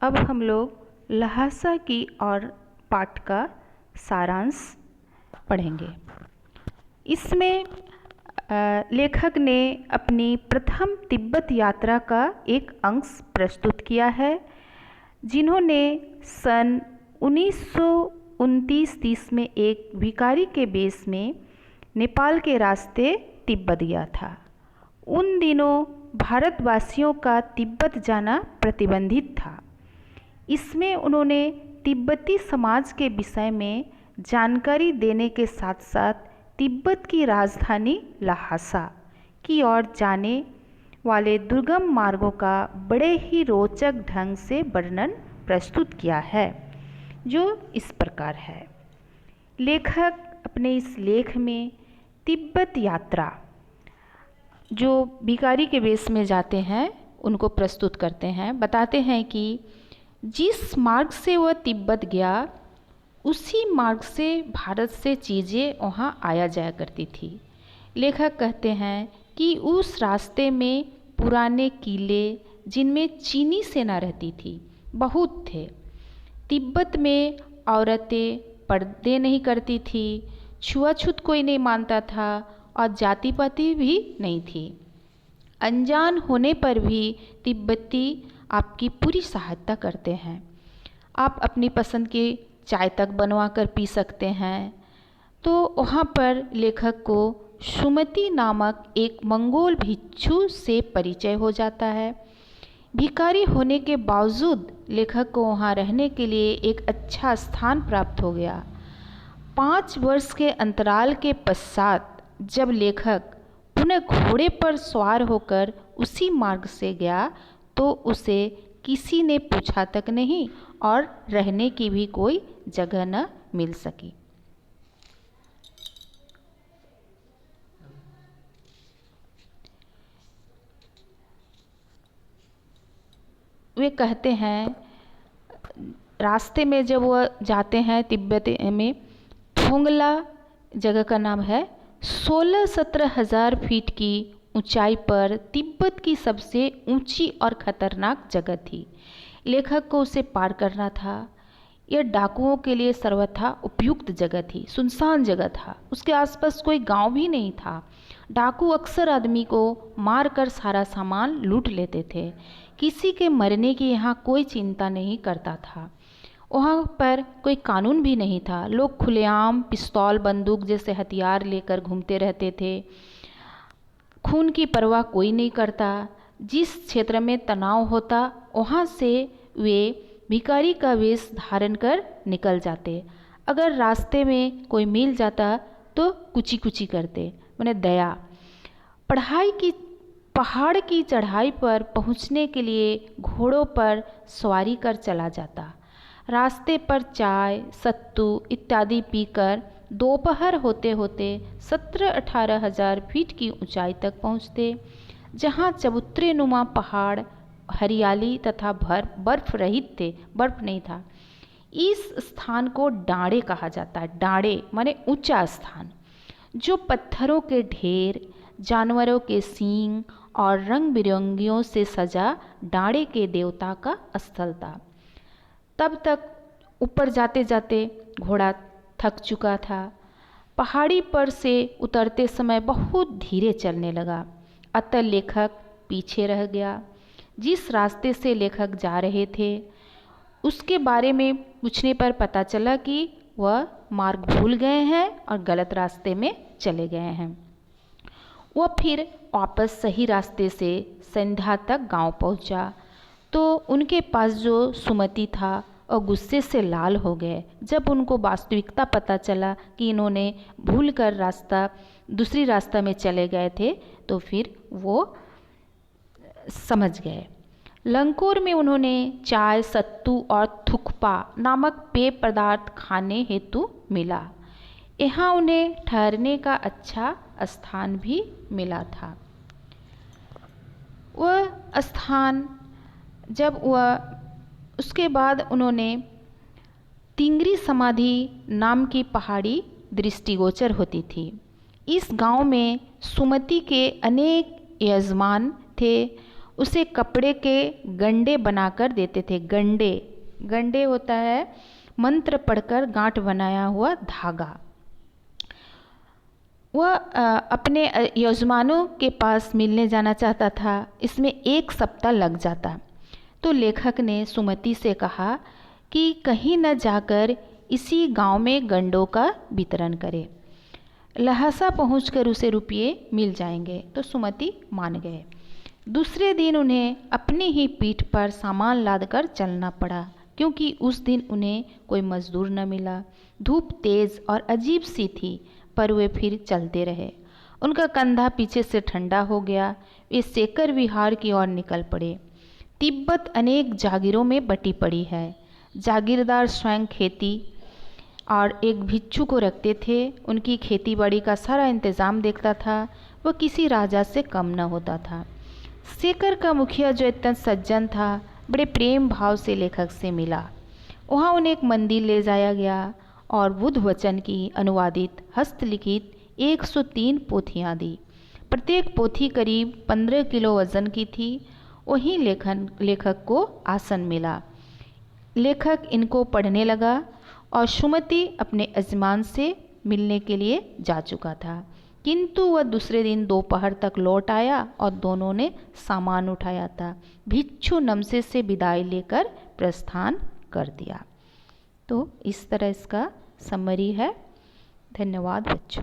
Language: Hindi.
अब हम लोग ल्हासा की और पाठ का सारांश पढ़ेंगे। इसमें लेखक ने अपनी प्रथम तिब्बत यात्रा का एक अंश प्रस्तुत किया है, जिन्होंने सन 1929-30 में एक भिखारी के बेस में नेपाल के रास्ते तिब्बत गया था। उन दिनों भारतवासियों का तिब्बत जाना प्रतिबंधित था। इसमें उन्होंने तिब्बती समाज के विषय में जानकारी देने के साथ साथ तिब्बत की राजधानी ल्हासा की ओर जाने वाले दुर्गम मार्गों का बड़े ही रोचक ढंग से वर्णन प्रस्तुत किया है, जो इस प्रकार है। लेखक अपने इस लेख में तिब्बत यात्रा, जो भिखारी के वेश में जाते हैं, उनको प्रस्तुत करते हैं। बताते हैं कि जिस मार्ग से वह तिब्बत गया, उसी मार्ग से भारत से चीज़ें वहाँ आया जाया करती थी। लेखक कहते हैं कि उस रास्ते में पुराने किले, जिनमें चीनी सेना रहती थी, बहुत थे। तिब्बत में औरतें पर्दे नहीं करती थी, छुआछूत कोई नहीं मानता था और जाति पाति भी नहीं थी। अनजान होने पर भी तिब्बती आपकी पूरी सहायता करते हैं। आप अपनी पसंद की चाय तक बनवा कर पी सकते हैं। तो वहाँ पर लेखक को सुमति नामक एक मंगोल भिक्षु से परिचय हो जाता है। भिखारी होने के बावजूद लेखक को वहाँ रहने के लिए एक अच्छा स्थान प्राप्त हो गया। 5 वर्ष के अंतराल के पश्चात जब लेखक पुनः घोड़े पर सवार होकर उसी मार्ग से गया, तो उसे किसी ने पूछा तक नहीं और रहने की भी कोई जगह न मिल सकी। वे कहते हैं, रास्ते में जब वह जाते हैं तिब्बत में, थोंगला जगह का नाम है, 16-17 हज़ार फीट की ऊंचाई पर तिब्बत की सबसे ऊंची और खतरनाक जगह थी। लेखक को उसे पार करना था। यह डाकुओं के लिए सर्वथा उपयुक्त जगह थी। सुनसान जगह था, उसके आसपास कोई गांव भी नहीं था। डाकू अक्सर आदमी को मारकर सारा सामान लूट लेते थे। किसी के मरने की यहाँ कोई चिंता नहीं करता था। वहाँ पर कोई कानून भी नहीं था। लोग खुलेआम पिस्तौल, बंदूक जैसे हथियार लेकर घूमते रहते थे। खून की परवाह कोई नहीं करता। जिस क्षेत्र में तनाव होता, वहाँ से वे भिखारी का वेश धारण कर निकल जाते। अगर रास्ते में कोई मिल जाता तो कुची कुची करते, माने दया। पहाड़ की चढ़ाई पर पहुँचने के लिए घोड़ों पर सवारी कर चला जाता। रास्ते पर चाय, सत्तू इत्यादि पीकर दोपहर होते होते 17-18 हज़ार फीट की ऊंचाई तक पहुँचते, जहाँ चबूतरे नुमा पहाड़ हरियाली तथा बर्फ रहित थे, बर्फ नहीं था। इस स्थान को डाँड़े कहा जाता है। डाँड़े माने ऊंचा स्थान, जो पत्थरों के ढेर, जानवरों के सींग और रंग बिरंगियों से सजा डाँड़े के देवता का स्थल था। तब तक ऊपर जाते जाते घोड़ा थक चुका था। पहाड़ी पर से उतरते समय बहुत धीरे चलने लगा, अतः लेखक पीछे रह गया। जिस रास्ते से लेखक जा रहे थे, उसके बारे में पूछने पर पता चला कि वह मार्ग भूल गए हैं और गलत रास्ते में चले गए हैं। वह फिर वापस सही रास्ते से संध्या तक गांव पहुंचा, तो उनके पास जो सुमति था और गुस्से से लाल हो गए। जब उनको वास्तविकता पता चला कि इन्होंने भूल कर दूसरी रास्ता में चले गए थे, तो फिर वो समझ गए। लंकोर में उन्होंने चाय, सत्तू और थुक्पा नामक पेय पदार्थ खाने हेतु मिला। यहाँ उन्हें ठहरने का अच्छा स्थान भी मिला था। वह स्थान उसके बाद उन्होंने तिंगरी समाधि नाम की पहाड़ी दृष्टिगोचर होती थी। इस गांव में सुमति के अनेक यजमान थे। उसे कपड़े के गंडे बनाकर देते थे। गंडे, गंडे होता है मंत्र पढ़कर गांठ बनाया हुआ धागा। वह अपने यजमानों के पास मिलने जाना चाहता था। इसमें 1 सप्ताह लग जाता। तो लेखक ने सुमति से कहा कि कहीं न जाकर इसी गांव में गंडों का वितरण करे, लहासा पहुंचकर उसे रुपये मिल जाएंगे। तो सुमति मान गए। दूसरे दिन उन्हें अपनी ही पीठ पर सामान लादकर चलना पड़ा, क्योंकि उस दिन उन्हें कोई मजदूर न मिला। धूप तेज और अजीब सी थी, पर वे फिर चलते रहे। उनका कंधा पीछे से ठंडा हो गया। वे सेकर विहार की ओर निकल पड़े। तिब्बत अनेक जागीरों में बटी पड़ी है। जागीरदार स्वयं खेती और एक भिक्षु को रखते थे। उनकी खेती बाड़ी का सारा इंतज़ाम देखता था। वह किसी राजा से कम न होता था। सेकर का मुखिया जो इतना सज्जन था, बड़े प्रेम भाव से लेखक से मिला। वहाँ उन्हें एक मंदिर ले जाया गया और बुद्ध वचन की अनुवादित हस्तलिखित 103 पोथियाँ दी। प्रत्येक पोथी करीब 15 किलो वजन की थी। वहीं लेखक को आसन मिला। लेखक इनको पढ़ने लगा और सुमति अपने यजमान से मिलने के लिए जा चुका था, किंतु वह दूसरे दिन दोपहर तक लौट आया और दोनों ने सामान उठाया था। भिक्षु नमसे से विदाई लेकर प्रस्थान कर दिया। तो इस तरह इसका समरी है। धन्यवाद बच्चों।